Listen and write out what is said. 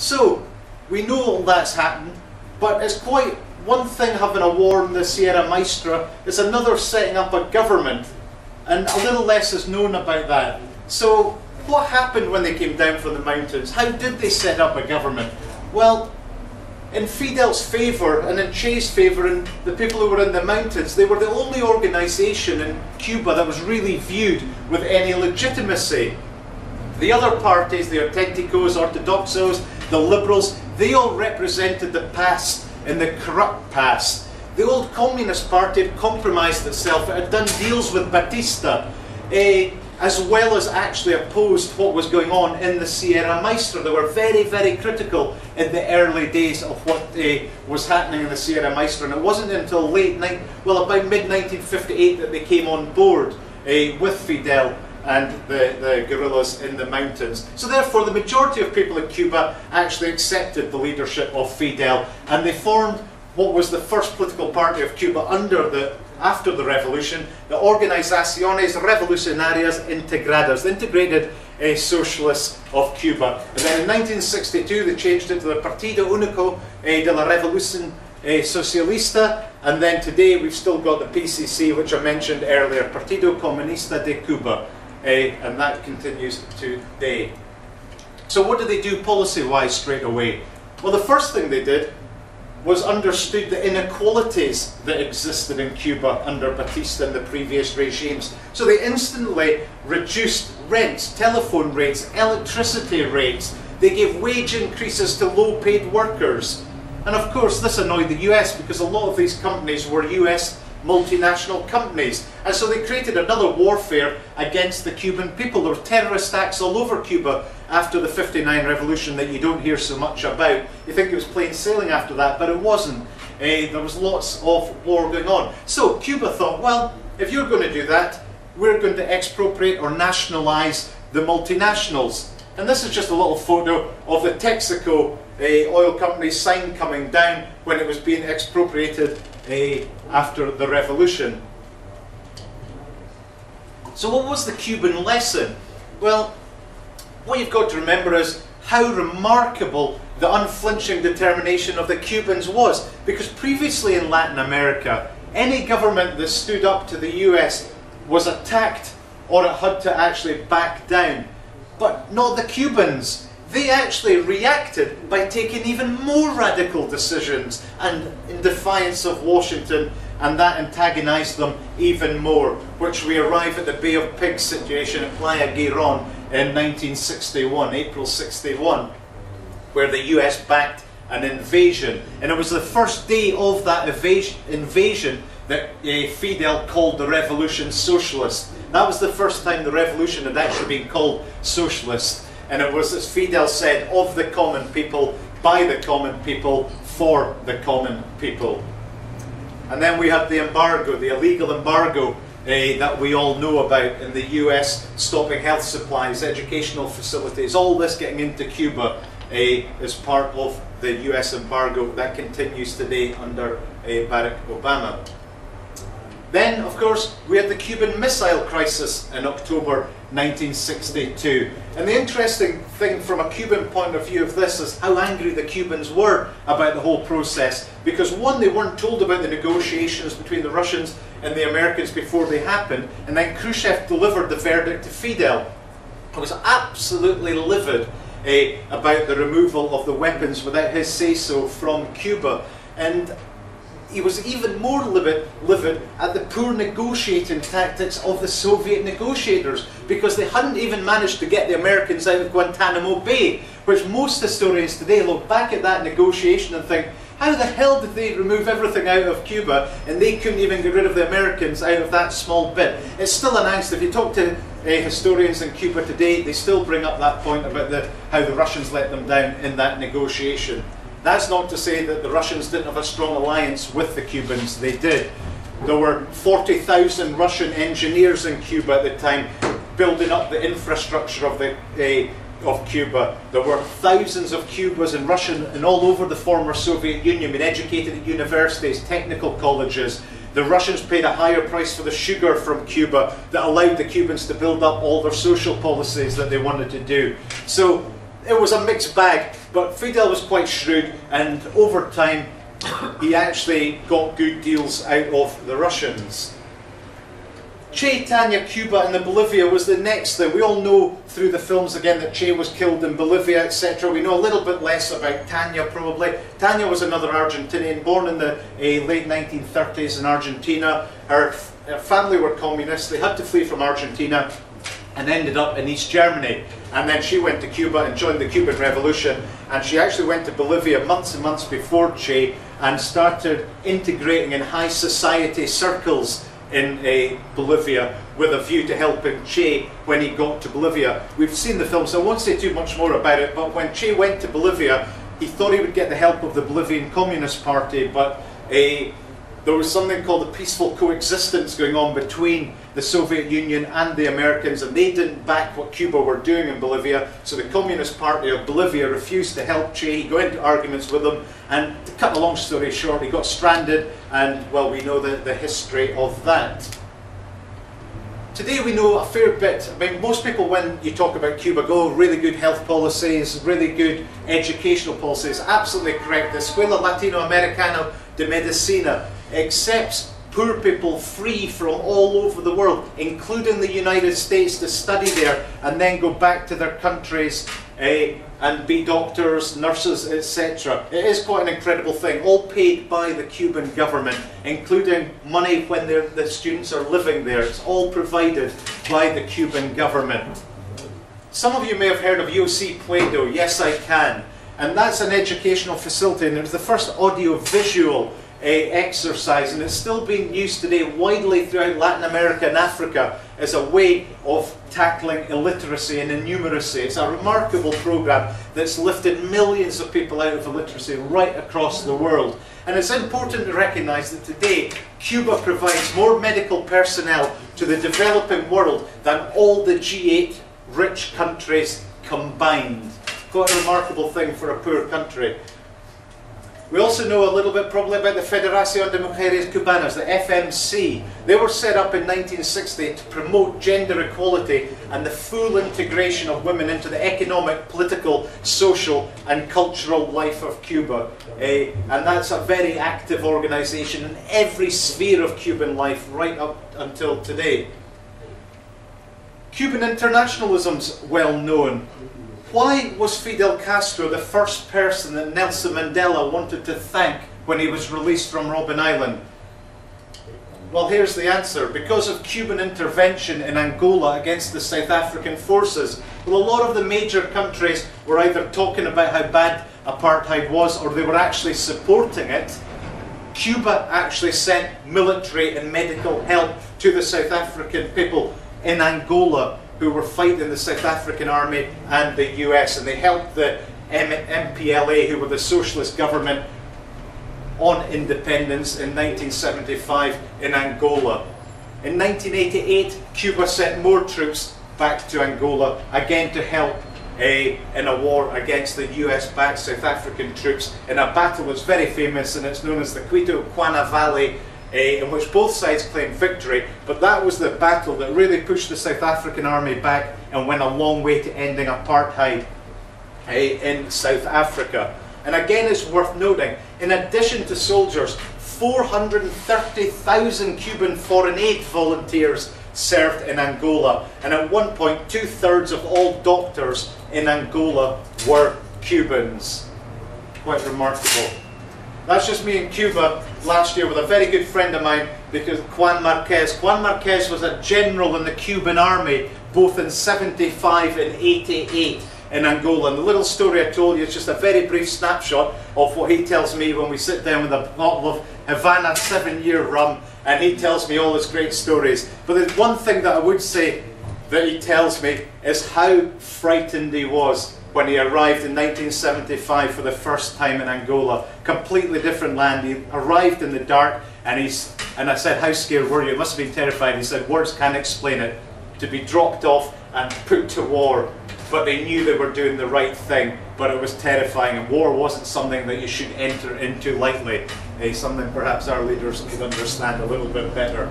So, we know all that's happened, but it's quite one thing having a war in the Sierra Maestra, it's another setting up a government, and a little less is known about that. So, what happened when they came down from the mountains? How did they set up a government? Well, in Fidel's favour and in Che's favour and the people who were in the mountains, they were the only organisation in Cuba that was really viewed with any legitimacy. The other parties, the Auténticos, Ortodoxos, the Liberals, they all represented the past and the corrupt past. The old Communist Party had compromised itself, it had done deals with Batista, as well as actually opposed what was going on in the Sierra Maestra. They were very, very critical in the early days of what was happening in the Sierra Maestra, and it wasn't until about mid-1958 that they came on board with Fidel and the guerrillas in the mountains. So therefore the majority of people in Cuba actually accepted the leadership of Fidel, and they formed what was the first political party of Cuba after the revolution, the Organizaciones Revolucionarias Integradas, the Integrated Socialists of Cuba. And then in 1962 they changed it to the Partido Único de la Revolución Socialista, and then today we've still got the PCC, which I mentioned earlier, Partido Comunista de Cuba, and that continues today. So what did they do policy-wise straight away? Well, the first thing they did was understood the inequalities that existed in Cuba under Batista and the previous regimes. So they instantly reduced rents, telephone rates, electricity rates. They gave wage increases to low-paid workers. And of course this annoyed the US because a lot of these companies were US multinational companies. And so they created another warfare against the Cuban people. There were terrorist acts all over Cuba after the '59 revolution that you don't hear so much about. You think it was plain sailing after that, but it wasn't. There was lots of war going on. So Cuba thought, well, if you're going to do that, we're going to expropriate or nationalize the multinationals. And this is just a little photo of the Texaco oil company's sign coming down when it was being expropriated after the revolution. So what was the Cuban lesson? Well, what you've got to remember is how remarkable the unflinching determination of the Cubans was, because previously in Latin America, any government that stood up to the US was attacked or it had to actually back down. But not the Cubans. They actually reacted by taking even more radical decisions and in defiance of Washington, and that antagonized them even more, which we arrive at the Bay of Pigs situation at Playa Girón in 1961, April 61, where the US backed an invasion. And it was the first day of that invasion that Fidel called the revolution socialist. That was the first time the revolution had actually been called socialist. And it was, as Fidel said, of the common people, by the common people, for the common people. And then we had the embargo, the illegal embargo that we all know about in the US, stopping health supplies, educational facilities, all this getting into Cuba as part of the US embargo that continues today under Barack Obama. Then, of course, we had the Cuban Missile Crisis in October 1962. And the interesting thing from a Cuban point of view of this is how angry the Cubans were about the whole process. Because one, they weren't told about the negotiations between the Russians and the Americans before they happened, and then Khrushchev delivered the verdict to Fidel. He was absolutely livid about the removal of the weapons without his say-so from Cuba. And he was even more livid at the poor negotiating tactics of the Soviet negotiators, because they hadn't even managed to get the Americans out of Guantanamo Bay, which most historians today look back at that negotiation and think, how the hell did they remove everything out of Cuba and they couldn't even get rid of the Americans out of that small bit? It's still announced, if you talk to historians in Cuba today, they still bring up that point about how the Russians let them down in that negotiation. That's not to say that the Russians didn't have a strong alliance with the Cubans. They did. There were 40,000 Russian engineers in Cuba at the time building up the infrastructure of Cuba. There were thousands of Cubans in Russia and all over the former Soviet Union being educated at universities, technical colleges. The Russians paid a higher price for the sugar from Cuba that allowed the Cubans to build up all their social policies that they wanted to do. So it was a mixed bag, but Fidel was quite shrewd, and over time he actually got good deals out of the Russians. Che, Tanya, Cuba and the Bolivia was the next thing. We all know through the films again that Che was killed in Bolivia, etc. We know a little bit less about Tanya probably. Tanya was another Argentinian born in the late 1930s in Argentina. Her family were communists. They had to flee from Argentina and ended up in East Germany. And then she went to Cuba and joined the Cuban Revolution. And she actually went to Bolivia months and months before Che and started integrating in high society circles in Bolivia with a view to helping Che when he got to Bolivia. We've seen the film, so I won't say too much more about it, but when Che went to Bolivia, he thought he would get the help of the Bolivian Communist Party, but there was something called a peaceful coexistence going on between the Soviet Union and the Americans, and they didn't back what Cuba were doing in Bolivia, so the Communist Party of Bolivia refused to help Che. He got into arguments with them, and to cut a long story short, he got stranded, and well, we know the history of that. Today we know a fair bit. I mean, most people when you talk about Cuba go, really good health policies, really good educational policies. Absolutely correct. The Escuela Latinoamericana de Medicina accepts poor people free from all over the world, including the United States, to study there and then go back to their countries and be doctors, nurses, etc. It is quite an incredible thing, all paid by the Cuban government, including money when the students are living there. It's all provided by the Cuban government. Some of you may have heard of UC Play-Doh. Yes, I can. And that's an educational facility, and it was the first audio-visual exercise, and it's still being used today widely throughout Latin America and Africa as a way of tackling illiteracy and innumeracy. It's a remarkable program that's lifted millions of people out of illiteracy right across the world. And it's important to recognize that today Cuba provides more medical personnel to the developing world than all the G8 rich countries combined. Quite a remarkable thing for a poor country. We also know a little bit probably about the Federación de Mujeres Cubanas, the FMC. They were set up in 1960 to promote gender equality and the full integration of women into the economic, political, social and cultural life of Cuba. And that's a very active organisation in every sphere of Cuban life right up until today. Cuban internationalism's well known. Why was Fidel Castro the first person that Nelson Mandela wanted to thank when he was released from Robben Island? Well, here's the answer. Because of Cuban intervention in Angola against the South African forces. Well, a lot of the major countries were either talking about how bad apartheid was or they were actually supporting it. Cuba actually sent military and medical help to the South African people in Angola who were fighting the South African army and the US, and they helped the MPLA, who were the socialist government, on independence in 1975 in Angola. In 1988, Cuba sent more troops back to Angola, again to help in a war against the US-backed South African troops in a battle that's very famous, and it's known as the Quito-Quana Valley, in which both sides claimed victory, but that was the battle that really pushed the South African army back and went a long way to ending apartheid in South Africa. And again, it's worth noting, in addition to soldiers, 430,000 Cuban foreign aid volunteers served in Angola, and at one point 2/3 of all doctors in Angola were Cubans. Quite remarkable. That's just me in Cuba last year with a very good friend of mine, because Juan Marquez. Juan Marquez was a general in the Cuban army, both in 75 and 88 in Angola. And the little story I told you is just a very brief snapshot of what he tells me when we sit down with a bottle of Havana 7-year rum, and he tells me all his great stories. But there's one thing that I would say that he tells me is how frightened he was when he arrived in 1975 for the first time in Angola. Completely different land. He arrived in the dark, and I said, "How scared were you?" He must have been terrified. He said, "Words can't explain it." To be dropped off and put to war, but they knew they were doing the right thing, but it was terrifying, and war wasn't something that you should enter into lightly. Something perhaps our leaders could understand a little bit better.